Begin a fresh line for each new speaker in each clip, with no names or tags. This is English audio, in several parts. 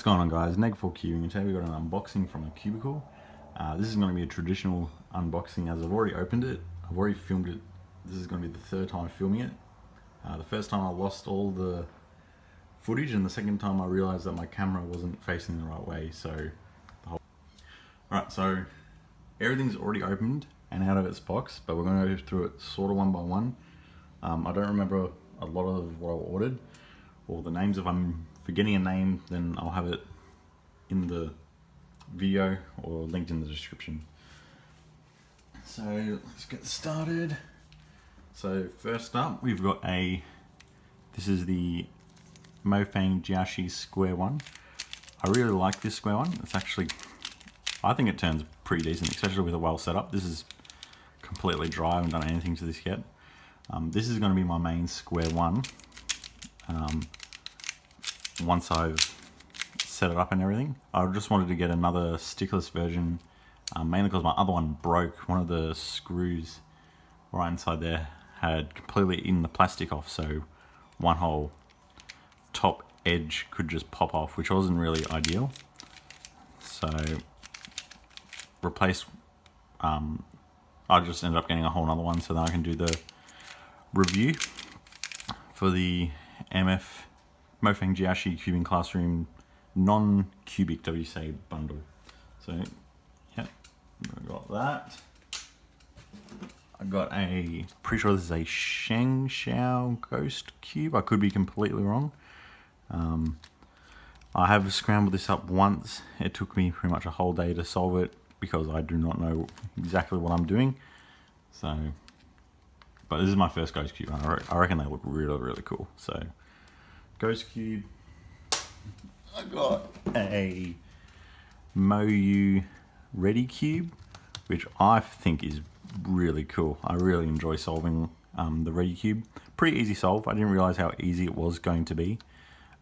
What's going on, guys? Neg4 Cubing, and today we've got an unboxing from a Cubicle. This is going to be a traditional unboxing as I've already opened it. I've already filmed it. This is going to be the third time filming it. The first time I lost all the footage, and the second time I realised that my camera wasn't facing the right way. Alright, so everything's already opened and out of its box, but we're going to go through it sort of one by one. I don't remember a lot of what I ordered, or the names. If I'm forgetting a name, then I'll have it in the video or linked in the description. So let's get started. So first up, we've got this is the Mofang Jiashi square one. I really like this square one. It's actually, I think it turns pretty decent, especially with a well set up. This is completely dry. I haven't done anything to this yet. This is going to be my main square one. Once I've set it up and everything, I just wanted to get another stickless version, mainly because my other one broke. One of the screws right inside there had completely eaten the plastic off, so one whole top edge could just pop off, which wasn't really ideal. So replaced, I just ended up getting a whole other one, so then I can do the review for the Mofang Jiashi Cubing Classroom non-cubic WCA bundle. So, yeah, I got that. I got pretty sure this is a Sheng Shao Ghost Cube. I could be completely wrong. I have scrambled this up once. It took me pretty much a whole day to solve it because I do not know exactly what I'm doing. So, but this is my first Ghost Cube. I reckon they look really, really cool. So, Ghost Cube. I got a Moyu Ready Cube, which I think is really cool. I really enjoy solving the Ready Cube. Pretty easy solve. I didn't realize how easy it was going to be.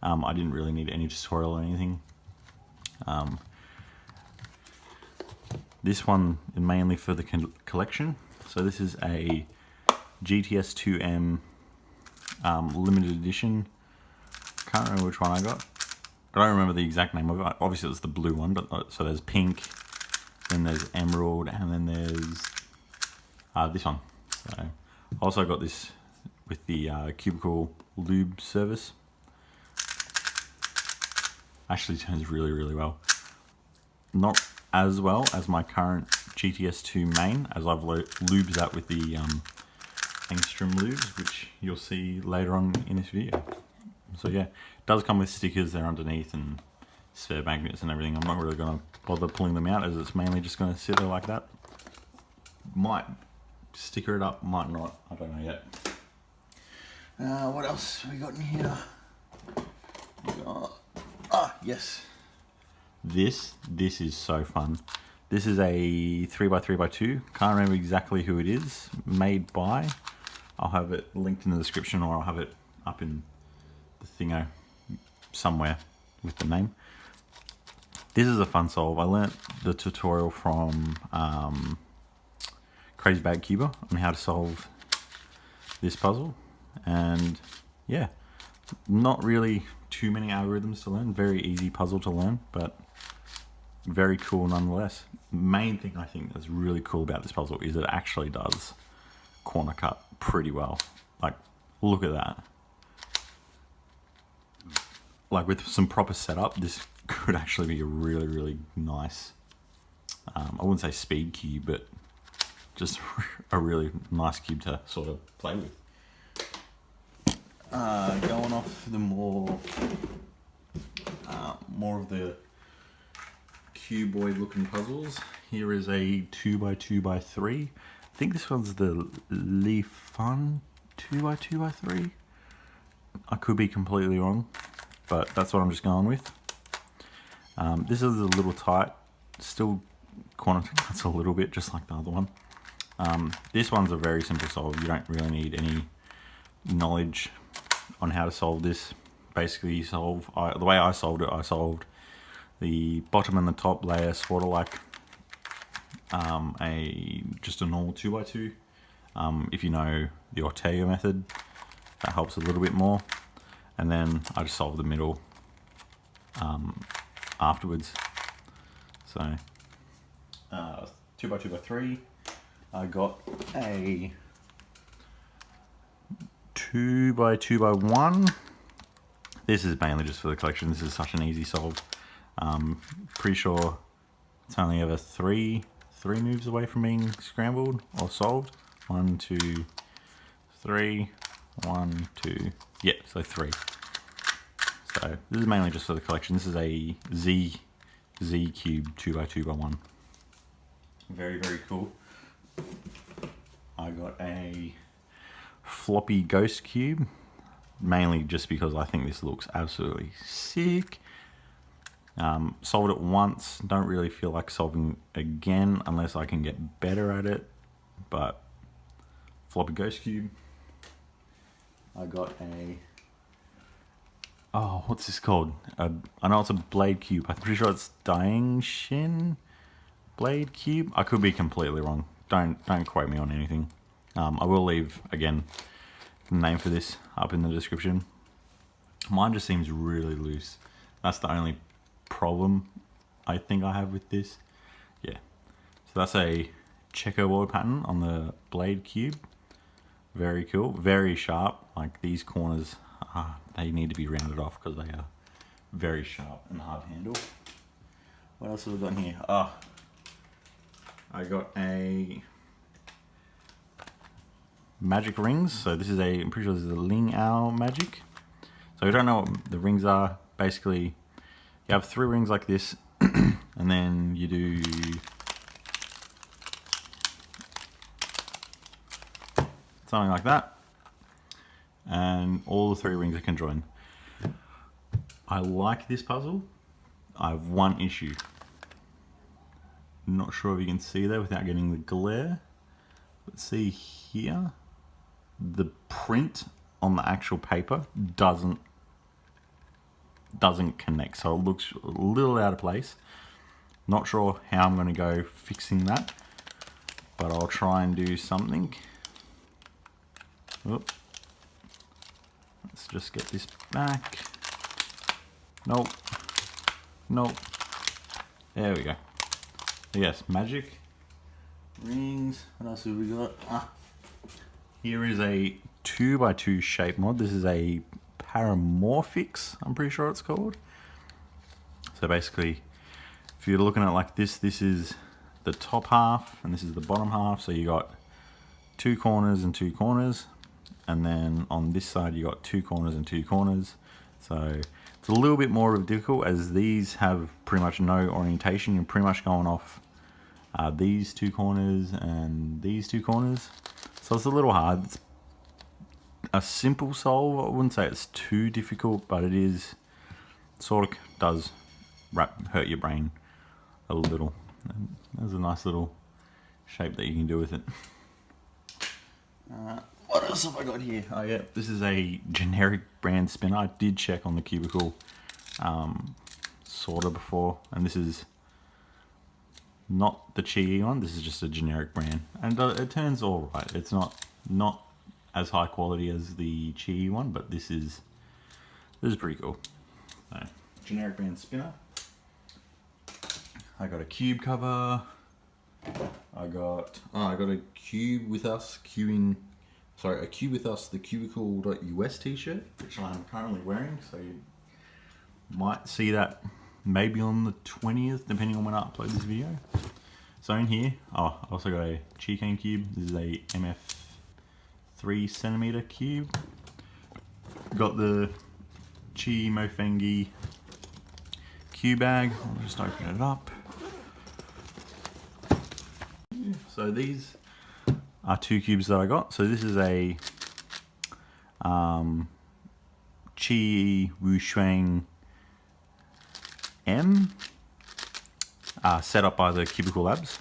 I didn't really need any tutorial or anything. This one is mainly for the collection. So this is a GTS2M limited edition. Can't remember which one I got. I don't remember the exact name of it. Obviously it's the blue one, but so there's pink, then there's emerald, and then there's this one. So I also got this with the Cubicle lube service. Actually turns really, really well. Not as well as my current GTS2 main, as I've lubed that with the Angstrom lubes, which you'll see later on in this video. So yeah, it does come with stickers there underneath and spare magnets and everything. I'm not really going to bother pulling them out, as it's mainly just going to sit there like that. Might sticker it up, might not, I don't know yet. What else we got in here? Yes. This is so fun. This is a 3x3x2. Can't remember exactly who it is. Made by. I'll have it linked in the description, or I'll have it up in the thingo somewhere with the name. This is a fun solve. I learnt the tutorial from Crazy Bag Cuber on how to solve this puzzle, and yeah, not really too many algorithms to learn. Very easy puzzle to learn, but very cool nonetheless. Main thing I think that's really cool about this puzzle is it actually does corner cut pretty well. Like, look at that. Like, with some proper setup, this could actually be a really, really nice, I wouldn't say speed cube, but just a really nice cube to sort of play with. Going off the more of the cuboid looking puzzles, here is a 2x2x3. I think this one's the Li Fun 2x2x3. I could be completely wrong, but that's what I'm just going with. This is a little tight, still corner cuts a little bit, just like the other one. This one's a very simple solve. You don't really need any knowledge on how to solve this. Basically, you solve, the way I solved it, I solved the bottom and the top layer sort of like just a normal 2x2. If you know the Ortega method, that helps a little bit more. And then I just solved the middle afterwards. So 2x2x3. I got a 2x2x1. This is mainly just for the collection. This is such an easy solve. Pretty sure it's only ever three moves away from being scrambled or solved. 1, 2, 3. 1, 2. Yeah, so 3. So this is mainly just for the collection. This is a Z cube 2x2x1. Very, very cool. I got a floppy ghost cube, mainly just because I think this looks absolutely sick. Solved it once, don't really feel like solving again unless I can get better at it, but floppy ghost cube. I got a, oh, what's this called? I know it's a blade cube. I'm pretty sure it's Dying Shin blade cube. I could be completely wrong. Don't quote me on anything. I will leave, again, the name for this up in the description. Mine just seems really loose. That's the only problem I think I have with this. Yeah. So that's a checkerboard pattern on the blade cube. Very cool. Very sharp. Like these corners, they need to be rounded off because they are very sharp and hard to handle. What else have we got in here? I got a magic rings. So this is I'm pretty sure this is a Ling Owl magic. So if you don't know what the rings are, basically you have 3 rings like this and then you do something like that and all the 3 rings are conjoined. I like this puzzle. I have one issue. Not sure if you can see that without getting the glare. Let's see here. The print on the actual paper doesn't connect, so it looks a little out of place. Not sure how I'm going to go fixing that, but I'll try and do something. Oop. Let's just get this back. Nope. Nope. There we go. Yes, magic rings. What else have we got? Here is a 2x2 shape mod. This is a Paramorphix, I'm pretty sure it's called. So basically, if you're looking at it like this, this is the top half and this is the bottom half. So you got 2 corners and 2 corners. And then on this side, you got 2 corners and 2 corners. So it's a little bit more difficult as these have pretty much no orientation. You're pretty much going off these 2 corners and these 2 corners. So it's a little hard. It's a simple solve. I wouldn't say it's too difficult, but it is sort of does hurt your brain a little. And there's a nice little shape that you can do with it. What else have I got here? Oh yeah, this is a generic brand spinner. I did check on the Cubicle sort of before, and this is not the Chi one. This is just a generic brand, and it turns all right. It's not as high quality as the Chi one, but this is pretty cool. So, generic brand spinner. I got a cube cover. I got a Cube with Us a Cube with Us the Cubicle.us t-shirt, which I'm currently wearing. So you might see that maybe on the 20th, depending on when I upload this video. So in here, I also got a Chi Cane cube. This is a MF 3cm cube. Got the Chi Mofengi cube bag. I'll just open it up. So these are 2 cubes that I got. So this is a Chi Wushuang M set up by the Cubicle Labs.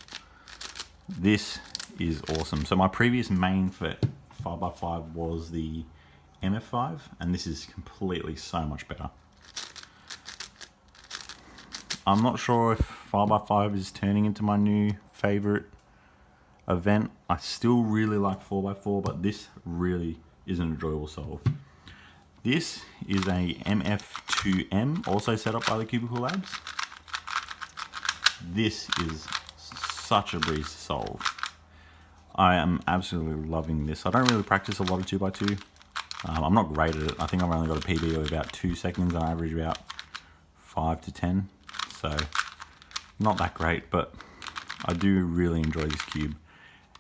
This is awesome. So my previous main for 5x5 was the MF5, and this is completely so much better. I'm not sure if 5x5 is turning into my new favorite event. I still really like 4x4, but this really is an enjoyable solve. This is a MF2M, also set up by the Cubicle Labs. This is such a breeze to solve. I am absolutely loving this. I don't really practice a lot of 2x2. I'm not great at it. I think I've only got a PB of about 2 seconds. I average about 5 to 10. So not that great, but I do really enjoy this cube.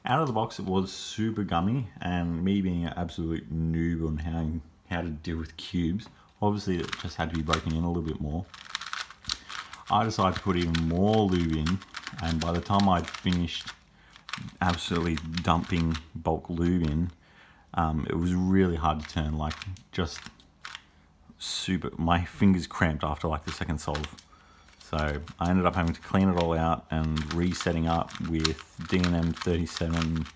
Out of the box, it was super gummy, and me being an absolute noob on how to deal with cubes, obviously it just had to be broken in a little bit more. I decided to put even more lube in, and by the time I'd finished absolutely dumping bulk lube in, it was really hard to turn, like just super, my fingers cramped after like the second solve. So I ended up having to clean it all out and resetting up with D&M 37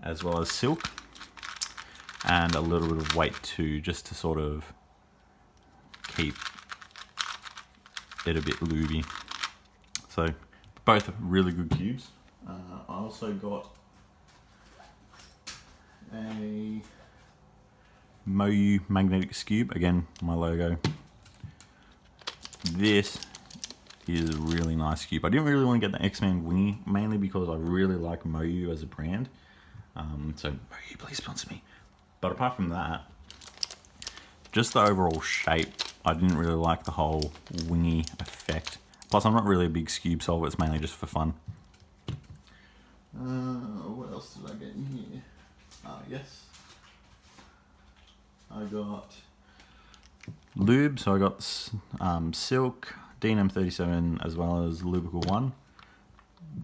as well as silk and a little bit of weight too, just to sort of keep it a bit lubey. So both really good cubes. I also got a Moyu magnetic cube, again my logo. This is a really nice cube. I didn't really want to get the X-Men Wingy, mainly because I really like Moyu as a brand. So Moyu, please sponsor me. But apart from that, just the overall shape, I didn't really like the whole wingy effect. Plus, I'm not really a big cube solver, it's mainly just for fun. What else did I get in here? Yes. I got lube, so I got silk, D&M 37 as well as Lubrical 1.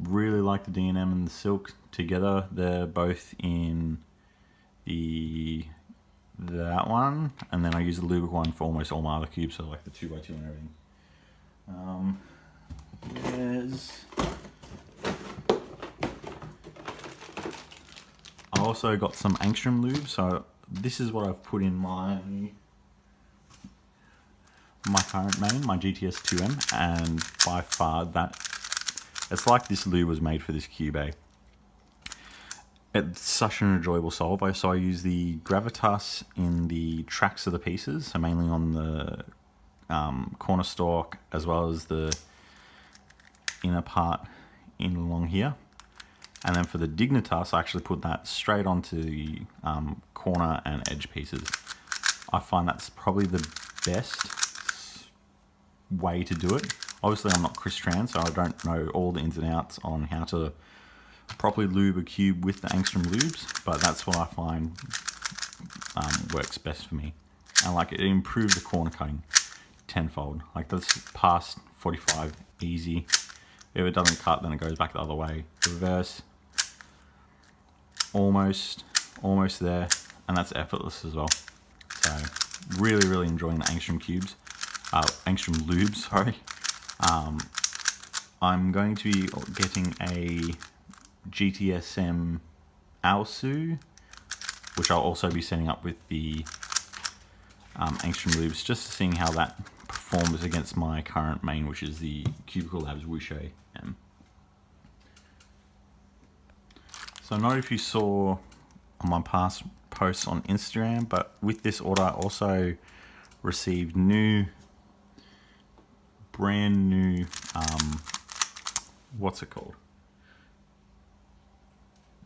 Really like the D&M and the silk together. They're both in that one, and then I use the Lubrical 1 for almost all my other cubes, so like the 2x2 and everything. I also got some angstrom lube, so this is what I've put in my current main, my GTS 2M, and by far it's like this lube was made for this cube, eh? It's such an enjoyable solve. So I use the Gravitas in the tracks of the pieces, so mainly on the corner stalk as well as the inner part in along here. And then for the Dignitas, I actually put that straight onto the corner and edge pieces. I find that's probably the best way to do it. Obviously, I'm not Chris Tran, so I don't know all the ins and outs on how to properly lube a cube with the angstrom lubes, but that's what I find works best for me. And like, it improved the corner cutting tenfold. Like, that's past 45 easy. If it doesn't cut, then it goes back the other way. Reverse, almost there, and that's effortless as well. So really enjoying the angstrom cubes, angstrom lubes, sorry. I'm going to be getting a GTSM Aosu, which I'll also be setting up with the angstrom lubes, just seeing how that performs against my current main, which is the Cubicle Labs HUGE M. So I don't know if you saw on my past posts on Instagram, but with this order I also received brand new, what's it called?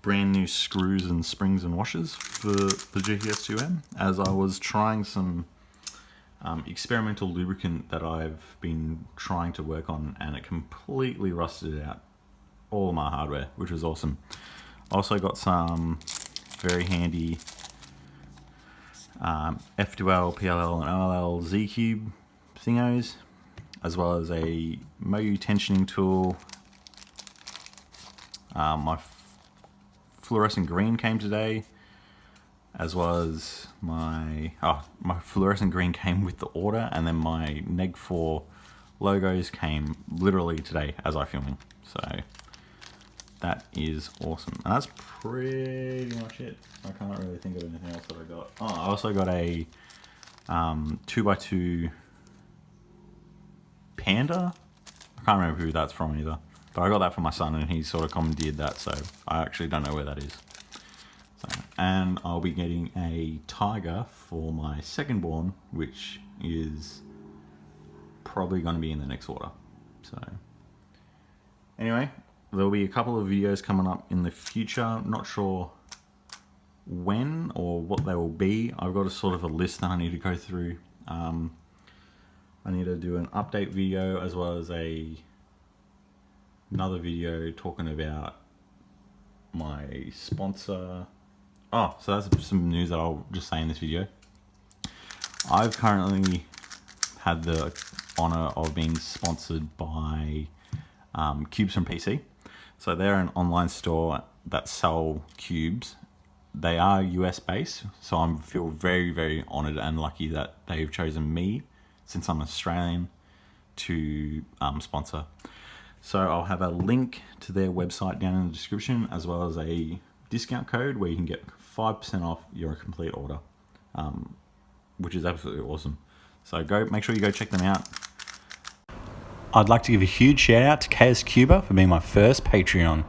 Brand new screws and springs and washers for the GTS2M, as I was trying some experimental lubricant that I've been trying to work on, and it completely rusted out all of my hardware, which was awesome. Also got some very handy F2L, PLL, and OLL Z-Cube thingos, as well as a Moyu tensioning tool. My fluorescent green came today, as well as my fluorescent green came with the order, and then my Neg 4 logos came literally today as I'm filming. So that is awesome, and that's pretty much it. I can't really think of anything else that I got. Oh, I also got a 2x2 Panda. I can't remember who that's from either, but I got that for my son, and he sort of commandeered that, so I actually don't know where that is. So, and I'll be getting a Tiger for my second born, which is probably going to be in the next order. So Anyway, there'll be a couple of videos coming up in the future. Not sure when or what they will be. I've got a sort of a list that I need to go through. I need to do an update video as well as another video talking about my sponsor. Oh, so that's some news that I'll just say in this video. I've currently had the honor of being sponsored by Cubes from PC. So they're an online store that sell cubes. They are US based, so I feel very, very honored and lucky that they've chosen me, since I'm Australian, to sponsor. So I'll have a link to their website down in the description, as well as a discount code where you can get 5% off your complete order, which is absolutely awesome. So make sure you go check them out. I'd like to give a huge shout out to KS Cuba for being my first Patreon.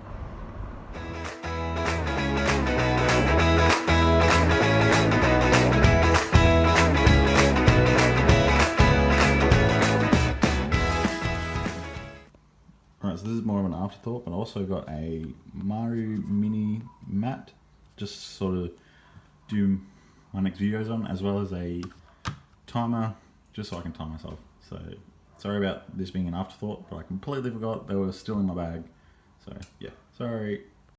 Alright, so this is more of an afterthought, but I also got a Maru mini mat, just sort of do my next videos on, as well as a timer, just so I can time myself. So sorry about this being an afterthought, but I completely forgot they were still in my bag. So yeah, sorry.